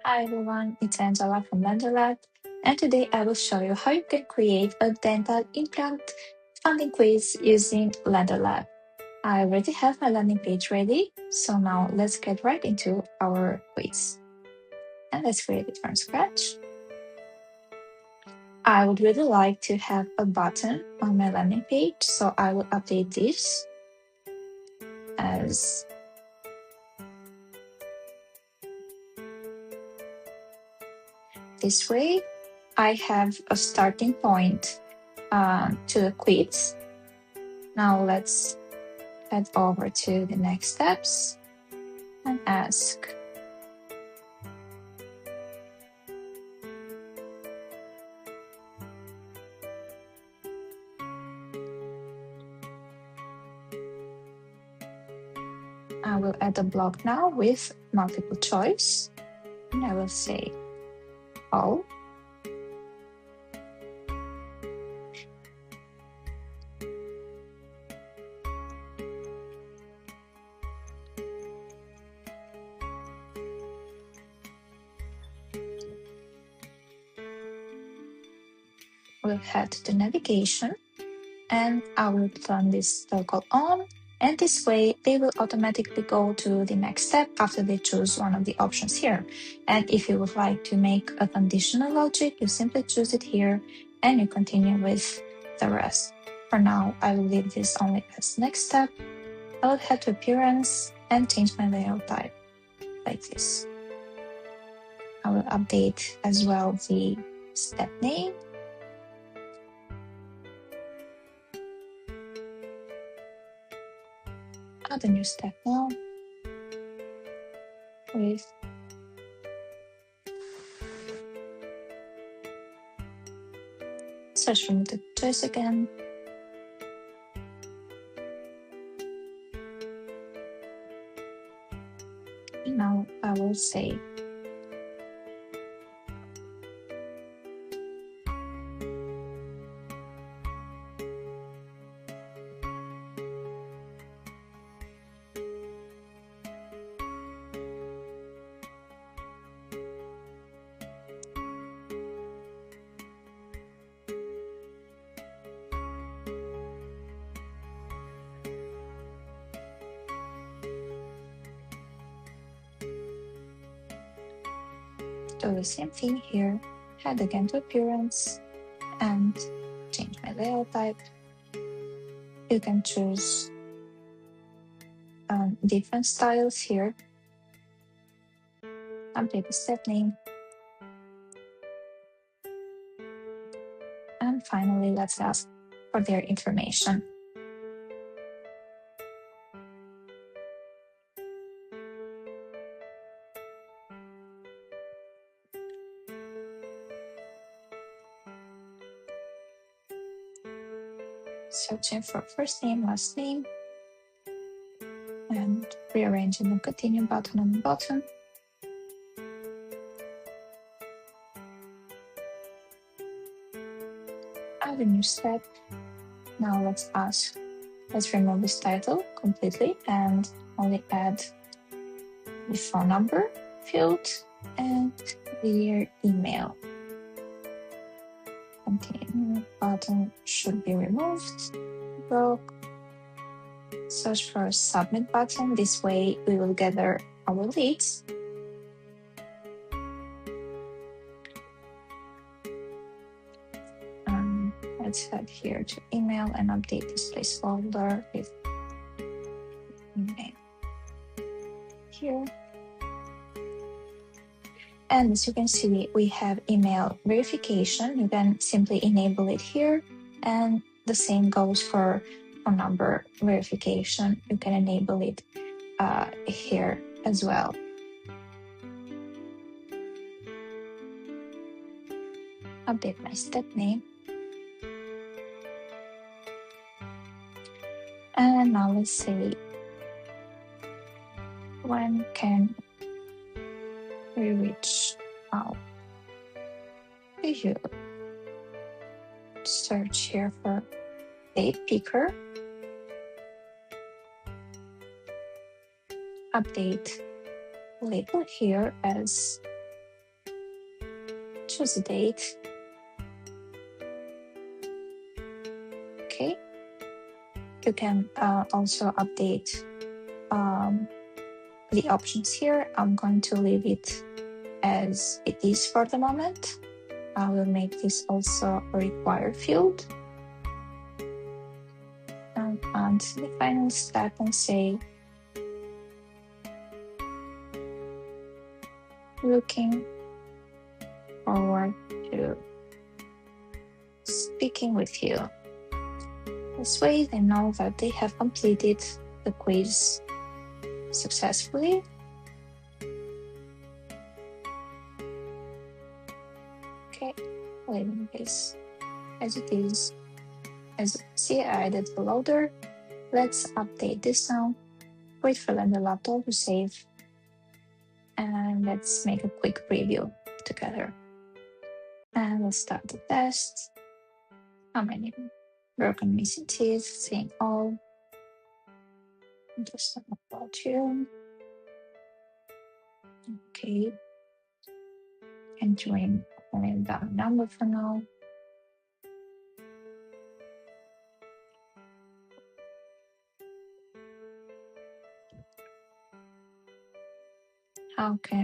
Hi everyone, it's Angela from LanderLab, and today I will show you how you can create a dental implant funding quiz using LanderLab. I already have my landing page ready, so now let's get right into our quiz. And let's create it from scratch. I would really like to have a button on my landing page, so I will update this as this way. I have a starting point to the quiz. Now let's head over to the next steps and ask. I will add a block now with multiple choice, and I will say all. We'll head to navigation, and I will turn this toggle on, and this way they will automatically go to the next step after they choose one of the options here. And if you would like to make a conditional logic, you simply choose it here and you continue with the rest. For now, I will leave this only as next step. I will head to appearance and change my layout type like this. I will update as well the step name. Add a new step now with search for multiple choice again. And now I will say do the same thing here, head again to appearance and change my layout type. You can choose different styles here. Update the step name. And finally, let's ask for their information. Searching for first name, last name, and rearranging the continue button on the bottom. Add a new step. Now let's remove this title completely and only add the phone number field and their email. Continue button should be removed. Broke. Search for a submit button. This way we will gather our leads. Let's head here to email and update this placeholder with email here. And as you can see, we have email verification. You can simply enable it here, and the same goes for phone number verification. You can enable it here as well. Update my step name. And now let's say, when can we reach out to you? Search here for date picker. Update label here as choose a date. Okay. You can also update the options here. I'm going to leave it as it is for the moment. I will make this also a required field. And on to the final step and say, looking forward to speaking with you. This way they know that they have completed the quiz successfully. Okay, leaving this as it is. As you can see, I added the loader. Let's update this now. Wait for LanderLab to save. And let's make a quick preview together. And let's start the test. How many broken missing teeth? Seeing all. Just about you. Okay. Entering down number for now.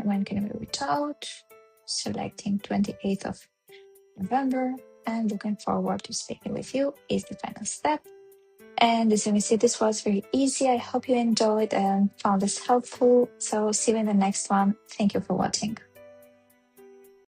When can we reach out? Selecting 28th of November and looking forward to speaking with you is the final step. And as you can see, this was very easy. I hope you enjoyed and found this helpful. So see you in the next one. Thank you for watching.